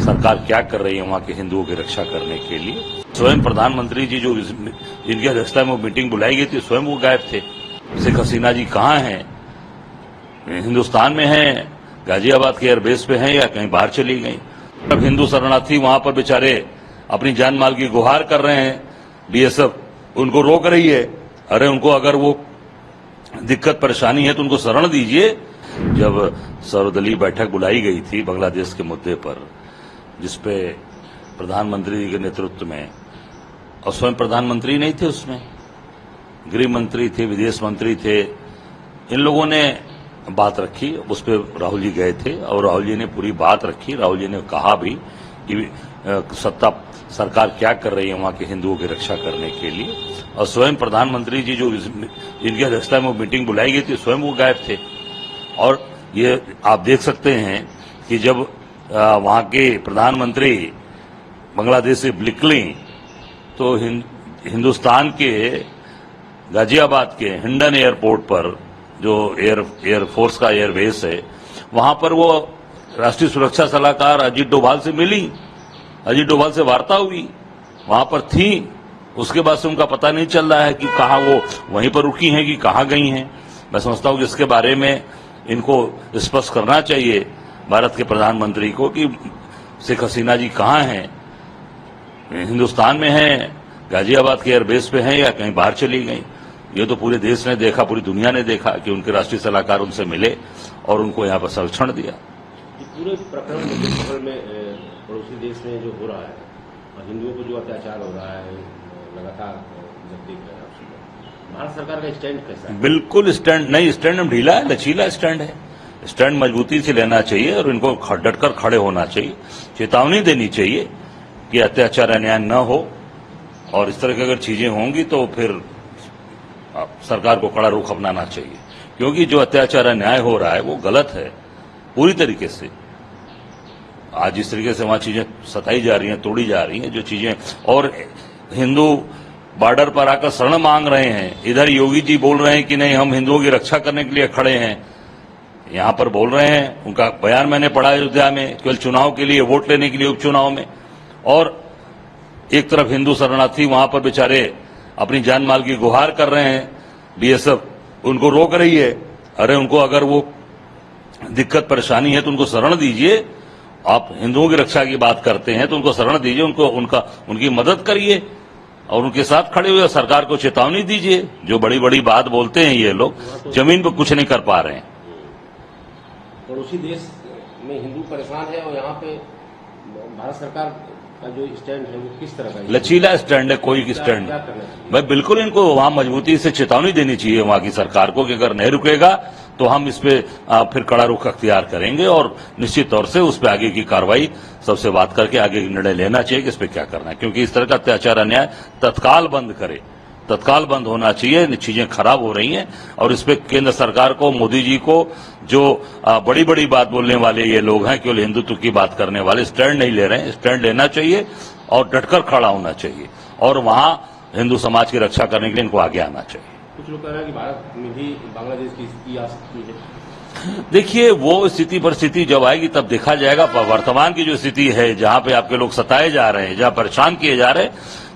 सरकार क्या कर रही है वहां के हिंदुओं की रक्षा करने के लिए। स्वयं प्रधानमंत्री जी जो जिनकी अध्यक्षता में वो मीटिंग बुलाई गई थी, स्वयं वो गायब थे। शेख हसीना जी कहाँ हैं? हिंदुस्तान में हैं, गाजियाबाद के एयरबेस पे हैं या कहीं बाहर चली गई। अब हिंदू शरणार्थी वहां पर बेचारे अपनी जान माल की गुहार कर रहे हैं, बीएसएफ उनको रोक रही है। अरे उनको अगर वो दिक्कत परेशानी है तो उनको शरण दीजिए। जब सर्वदलीय बैठक बुलाई गई थी बांग्लादेश के मुद्दे पर, जिसपे प्रधानमंत्री जी के नेतृत्व में, और स्वयं प्रधानमंत्री नहीं थे उसमें, गृह मंत्री थे, विदेश मंत्री थे, इन लोगों ने बात रखी। उस पर राहुल जी गए थे और राहुल जी ने पूरी बात रखी। राहुल जी ने कहा भी कि सत्ता सरकार क्या कर रही है वहां के हिंदुओं की रक्षा करने के लिए। और स्वयं प्रधानमंत्री जी जो जिनकी अध्यक्षता में वो मीटिंग बुलाई गई थी, स्वयं वो गायब थे। और ये आप देख सकते हैं कि जब वहां के प्रधानमंत्री बांग्लादेश से निकली तो हिंदुस्तान के गाजियाबाद के हिंडन एयरपोर्ट पर, जो एयरफोर्स का एयरबेस है, वहां पर वो राष्ट्रीय सुरक्षा सलाहकार अजीत डोभाल से मिली, अजीत डोभाल से वार्ता हुई, वहां पर थी। उसके बाद से उनका पता नहीं चल रहा है कि कहाँ वो वहीं पर रुकी हैं कि कहाँ गई हैं। मैं समझता हूं कि इसके बारे में इनको स्पष्ट करना चाहिए भारत के प्रधानमंत्री को कि शेख हसीना जी कहाँ हैं? हिंदुस्तान में हैं, गाजियाबाद के एयरबेस पे हैं या कहीं बाहर चली गई। ये तो पूरे देश ने देखा, पूरी दुनिया ने देखा कि उनके राष्ट्रीय सलाहकार उनसे मिले और उनको यहाँ पर संरक्षण दिया। पूरे प्रकरण में पड़ोसी देश में जो हो रहा है, हिंदुओं पर जो अत्याचार हो रहा है लगातार, जब देख रहे हैं भारत सरकार का स्टैंड कैसा है? बिल्कुल स्टैंड नहीं, स्टैंड ढीला है, लचीला स्टैंड है। स्टैंड मजबूती से लेना चाहिए और इनको डटकर खड़े होना चाहिए। चेतावनी देनी चाहिए कि अत्याचार अन्याय न हो, और इस तरह की अगर चीजें होंगी तो फिर सरकार को कड़ा रुख अपनाना चाहिए। क्योंकि जो अत्याचार अन्याय हो रहा है वो गलत है पूरी तरीके से। आज जिस तरीके से वहां चीजें सताई जा रही हैं, तोड़ी जा रही हैं, जो चीजें, और हिंदू बॉर्डर पर आकर शरण मांग रहे हैं। इधर योगी जी बोल रहे हैं कि नहीं, हम हिंदुओं की रक्षा करने के लिए खड़े हैं। यहां पर बोल रहे हैं, उनका बयान मैंने पढ़ा अयोध्या में, केवल चुनाव के लिए, वोट लेने के लिए, उपचुनाव में। और एक तरफ हिंदू शरणार्थी वहां पर बेचारे अपनी जान माल की गुहार कर रहे हैं, बीएसएफ उनको रोक रही है। अरे उनको अगर वो दिक्कत परेशानी है तो उनको शरण दीजिए। आप हिंदुओं की रक्षा की बात करते हैं तो उनको शरण दीजिए, उनकी मदद करिए और उनके साथ खड़े हुए सरकार को चेतावनी दीजिए। जो बड़ी बड़ी बात बोलते हैं ये लोग, जमीन पर कुछ नहीं कर पा रहे हैं। पड़ोसी देश में हिंदू परेशान है और यहाँ पे भारत सरकार का जो स्टैंड है वो किस तरह का है? लचीला स्टैंड है, कोई स्टैंड। भाई बिल्कुल इनको वहां मजबूती से चेतावनी देनी चाहिए वहां की सरकार को कि अगर नहीं रुकेगा तो हम इस पे फिर कड़ा रुख अख्तियार करेंगे और निश्चित तौर से उस पर आगे की कार्रवाई सबसे बात करके आगे निर्णय लेना चाहिए कि इस पे क्या करना है। क्योंकि इस तरह का अत्याचार अन्याय तत्काल बंद करे, तत्काल बंद होना चाहिए। चीजें खराब हो रही हैं और इस पे केंद्र सरकार को, मोदी जी को, जो बड़ी बड़ी बात बोलने वाले ये लोग हैं, केवल हिंदुत्व की बात करने वाले, स्टैंड नहीं ले रहे हैं। स्टैंड लेना चाहिए और डटकर खड़ा होना चाहिए और वहां हिंदू समाज की रक्षा करने के लिए इनको आगे आना चाहिए। कुछ लोग कह रहे हैं कि भारत में भी बांग्लादेश की स्थिति आ सकती है। देखिए, वो स्थिति परिस्थिति जब आएगी तब देखा जाएगा। वर्तमान की जो स्थिति है, जहां पे आपके लोग सताए जा रहे हैं, जहां परेशान किए जा रहे हैं,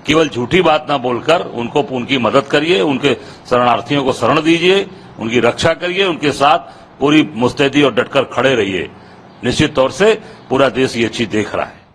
केवल झूठी बात ना बोलकर उनकी मदद करिए, उनके शरणार्थियों को शरण दीजिए, उनकी रक्षा करिए, उनके साथ पूरी मुस्तैदी और डटकर खड़े रहिए। निश्चित तौर से पूरा देश ये चीज देख रहा है।